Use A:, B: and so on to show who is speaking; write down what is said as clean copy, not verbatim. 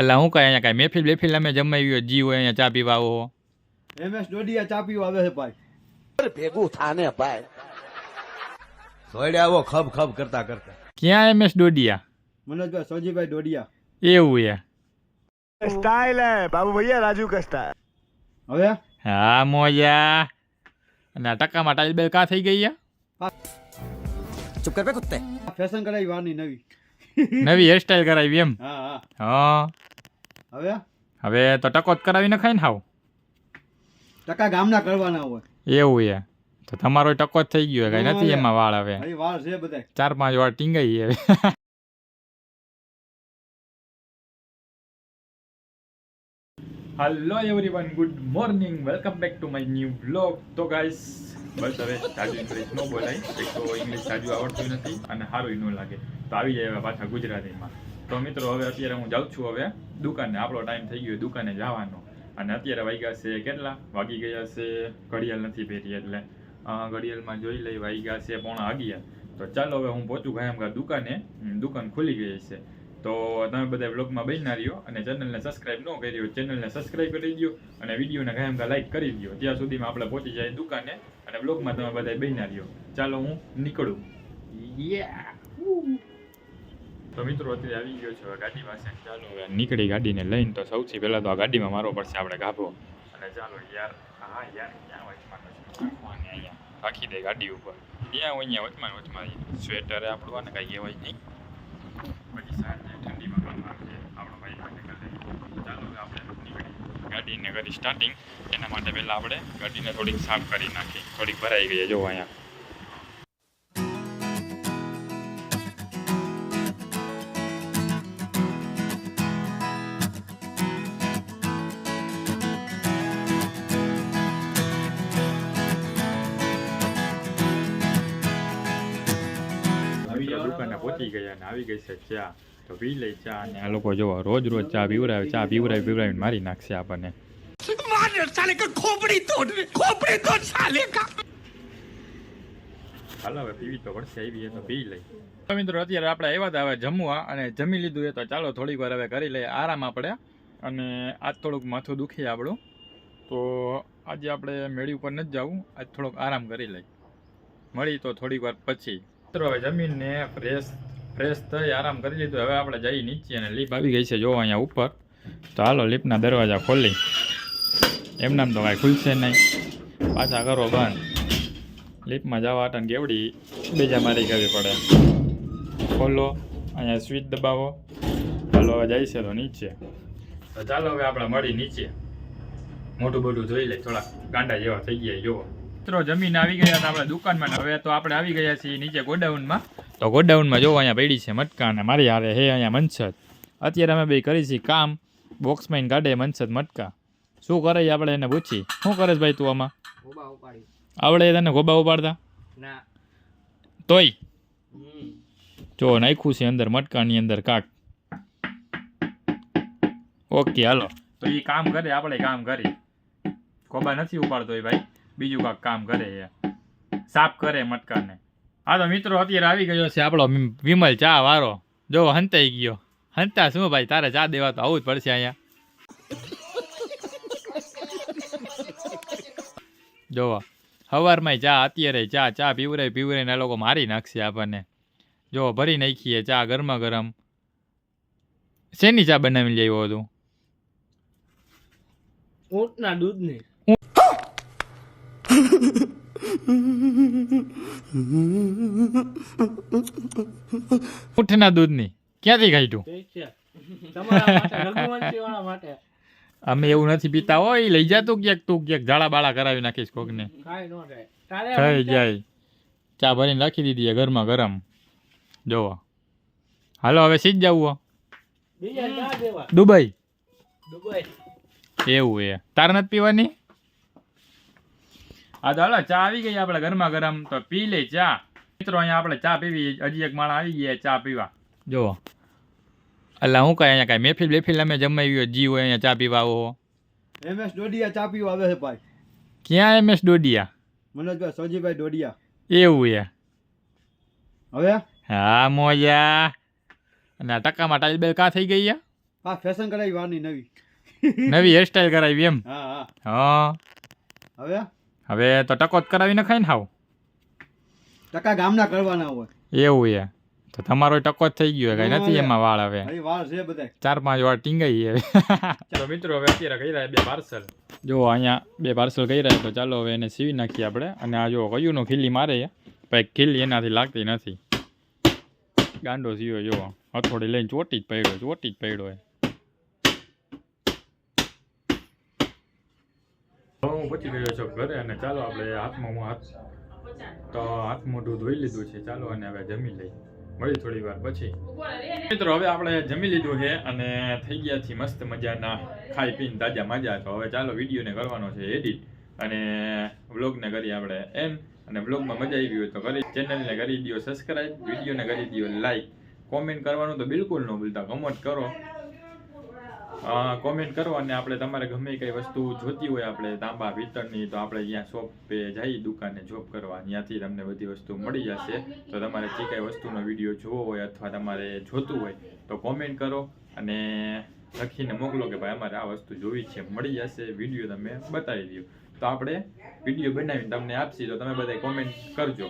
A: એટલે હું કઈ અહીંયા કઈ મહેફિલ બેફિલ અમે જમાવી જી હોય અહીંયા ચા પીવા આવો
B: MS ડોડિયા ચા પીવા આવે છે ભાઈ
C: ભેગું થાને ભાઈ સોયડે આવો ખબ ખબ કરતા કરતા
A: ક્યાં MS ડોડિયા
B: મનોજભાઈ સોજીભાઈ ડોડિયા
A: એવું છે
D: स्टाइल है बाबू भैया राजू का स्टाइल
B: હવે
A: હા મોજા અને આ ટકામાં ટાઈલ બેલ કા થઈ ગઈ
C: ચुप कर बे कुत्ते
B: ફેશન કરાવી વાની નવી
A: નવી હેરસ્ટાઈલ કરાવી એમ
B: હા હા
A: હા
B: હવે
A: હવે તો ટકો જ કરાવી નખાય ને હાવ
B: ટકા ગામના કરવાના હોય
A: એવું છે તો તમારો ટકો જ થઈ ગયો કઈ નથી એમાં વાળ હવે
B: હજી વાર છે બધા
A: 4-5 વાર ટીંગાઈ હવે hello everyone good morning welcome back to my new vlog તો ગાઈસ બસ હવે સાજુ ઇંગ્લિશ ન બોલાય એક તો ઇંગ્લિશ સાજુ આવડતું નથી અને સારું ન લાગે તો આવી જાય હવે પાછા ગુજરાતીમાં તો મિત્રો હવે અત્યારે હું જાઉં છું હવે દુકાને આપણો ટાઈમ થઈ ગયો દુકાને જવાનો અને અત્યારે વાગ્યા છે કેટલા વાગી ગયા છે ઘડિયાળ નથી પહેરી એટલે ઘડિયાળમાં જોઈ લઈ વાગ્યા છે 11:30 તો ચાલો હવે હું પહોંચું ગયા દુકાને દુકાન ખુલી ગઈ છે તો તમે બધા બ્લોગમાં બન્યા રહ્યો અને ચેનલને સબસ્ક્રાઇબ ન કર્યો ચેનલને સબસ્ક્રાઇબ કરી દો અને વિડીયોને કાયમ લાઈક કરી દો ત્યાં સુધીમાં આપણે પહોંચી જાય દુકાને અને બ્લોગમાં તમે બધા બન્યા રહ્યો ચાલો હું નીકળું તો મિત્રો અત્યારે આવી ગયો છે ગાડી પાસે ચાલો હવે નીકળી ગાડીને લઈને તો સૌથી પહેલાં તો આ ગાડીમાં મારવો પડશે આપણે ગાભો અને ચાલો યાર હા યાર ક્યાં વચમાં અહીંયા રાખી દે ગાડી ઉપર ત્યાં અહીંયા વચમાં સ્વેટર આપણું આને કાંઈ કહેવાય નહીં પછી સાંજે ઠંડીમાં કામ આવે આપણો ભાઈ માટે કરે ચાલો આપણે નીકળી ગાડીને કરી સ્ટાર્ટિંગ એના માટે પહેલાં આપણે ગાડીને થોડીક સાફ કરી નાખી થોડીક ભરાઈ ગઈ જો અહીંયા દુકાને પહોંચી ગયા અને આવી ગઈ છે ચા તો પી લઈ ચા અને આ લોકો જોવો રોજ ચા પીવરાવીને મારી નાખશે આપણને હાલો હવે પીવી તો પડશે આવી તો પી લઈ તો મિત્રો અત્યારે આપણે આવ્યા હતા હવે જમવા અને જમી લીધું એ તો ચાલો થોડીક વાર હવે કરી લઈએ આરામ આપણે અને આજ થોડુંક માથું દુખે આપણું તો આજે આપણે મેળી ઉપર નથી જવું આજ થોડોક આરામ કરી લઈ મળી તો થોડીક વાર પછી મિત્રો હવે જમીનને ફ્રેશ થઈ આરામ કરી લીધું હવે આપણે જઈ નીચે અને લીપ આવી ગઈ છે જો અહીંયા ઉપર તો હાલો લીપના દરવાજા ખોલી એમનામ તો કાંઈ ખુલશે નહીં પાછા કરો બંધ લીપમાં જવા આટાને કેવડી બીજા મારી કરવી પડે ખોલો અહીંયા સ્વિચ દબાવો ચાલો હવે જાય છે તો નીચે તો ચાલો હવે આપણે મળી નીચે મોટું બધું જોઈ લે થોડા ગાંડા જેવા થઈ ગયા જુઓ મિત્રો જમીન આવી ગયા હતા આપણે દુકાનમાં હવે તો આપણે આવી ગયા છીએ નીચે ગોડાઉનમાં તો ગોડાઉનમાં જોવો અહીંયા પડી છે મટકા અને મારી હારે હે અહીંયા મનસદ અત્યારે અમે બે કરી છીએ કામ બોક્સમાં કાઢે મનસદ મટકા શું કરે આપણે એને પૂછી શું કરે ભાઈ તું આમાં આવડે તને ગોબા ઉપાડતા તોય જો નાખ્યું છે અંદર મટકાની અંદર કાક ઓકે હાલો તો એ કામ કરે આપણે કામ કરી ગોબા નથી ઉપાડતો એ ભાઈ બીજું કાંક કામ કરે સાફ કરે મટકાને હા તો મિત્રો અત્યારે આવી ગયો છે આપણો વિમલ ચા વાળો જો હંતાઈ ગયો હંતા શું ભાઈ તારે ચા દેવા તો આવું જ પડશે અહીંયા જોવો સવારમાં ચા અત્યારે ચા પીવરાઈને આ લોકો મારી નાખશે આપણને જો ભરી નાખીએ ચા ગરમા ગરમ શેની ચા બનાવી લાવ્યો હતું
E: ઊંટના દૂધની
A: ઊંટના દૂધની ક્યાંથી કાઢ્યું અમે એવું નથી પીતા હોય લઈ જા તું ક્યાંક ઝાડા બાળા કરાવી નાખીશ કોકને થઈ જાય ચા ભરીને રાખી દીધી ગરમા ગરમ જોવો હાલો હવે સીધ જવું દુબઈ એવું એ તારે નથી પીવાની હા તો હાલો ચા આવી ગઈ આપણે ગરમા ગરમ તો પી લે ચા મિત્રો અહીંયા આપણે ચા પીવી હજી એક માણસ આવી ગયા ચા પીવા જુઓ એટલે હું કઈ અહીંયા કઈ મહેફિલ અમે જમાવી જી હોય અહીંયા ચા પીવા આવો
B: MS ડોડિયા ચા પીવા આવે છે ભાઈ
A: ક્યાં MS ડોડિયા
B: મનોજભાઈ સોજીભાઈ ડોડિયા
A: એવું છે
B: હવે
A: હા મોજા અને આ ટકામાં ટાઈલ બેલ કા થઈ ગઈ
B: આ ફેશન કરાવી વાની નવી.
A: નવી હેરસ્ટાઈલ કરાવી એમ?
B: હા હા.
A: હા.
B: હવે
A: હવે તો ટકો જ કરાવી નખાય ને હાવ.
B: ટકા ગામના કરવાના હોય.
A: એવું છે તો તમારો ટકો જ થઈ ગયો કઈ નથી એમાં વાળ હવે
B: ભાઈ વાળ છે બધાય.
A: 4-5 વાર ટીંગાઈ હવે. ચાલો મિત્રો હવે અત્યારે કર્યા 2 પાર્સલ. જો અહીંયા 2 પાર્સલ કર્યા તો ચાલો હવે એને સીવી નાખીએ આપણે. અને આ જો કયુંનો ખીલી મારે ભાઈ ખીલી એનાથી લાગતી નથી. ગાંડો સીવ્યો જો હથોડી લઈને ચોટી જ પડ્યો હે. હું પહોંચી ગયો છું ઘરે અને ચાલો આપણે હાથ મોઢું ધોઈ લીધું છે. ચાલો અને હવે જમી લઈ. મળી થોડી વાર પછી. મિત્રો હવે આપણે જમી લીધું છે અને થઈ ગયા છીએ મસ્ત મજાના ખાઈ પીને તાજા માજા. તો હવે ચાલો વિડીયોને કરવાનો છે એડિટ અને વ્લોગને કરીએ આપણે એન્ડ. અને વ્લોગમાં મજા આવી હોય તો કરી ચેનલને કરી દો સબસ્ક્રાઈબ, વિડીયોને કરી દો લાઈક, કોમેન્ટ કરવાનું તો બિલકુલ ન ભૂલતા. કોમેન્ટ કરો અને આપણે તમારે ગમે કઈ વસ્તુ જોતી હોય આપણે તાંબા પિત્તળની તો આપણે ત્યાં શોપે જઈ દુકાને જોબ કરવા ત્યાંથી તમને બધી વસ્તુ મળી જશે. તો તમારે જે કઈ વસ્તુનો વિડીયો જોવો હોય અથવા તમારે જોતું હોય તો કોમેન્ટ કરો અને લખીને મોકલો કે ભાઈ અમારે આ વસ્તુ જોવી છે, મળી જશે. વિડીયો તમે બતાવી દો તો આપણે વિડીયો બનાવીને તમને આપશી તો તમે બધા કોમેન્ટ કરજો.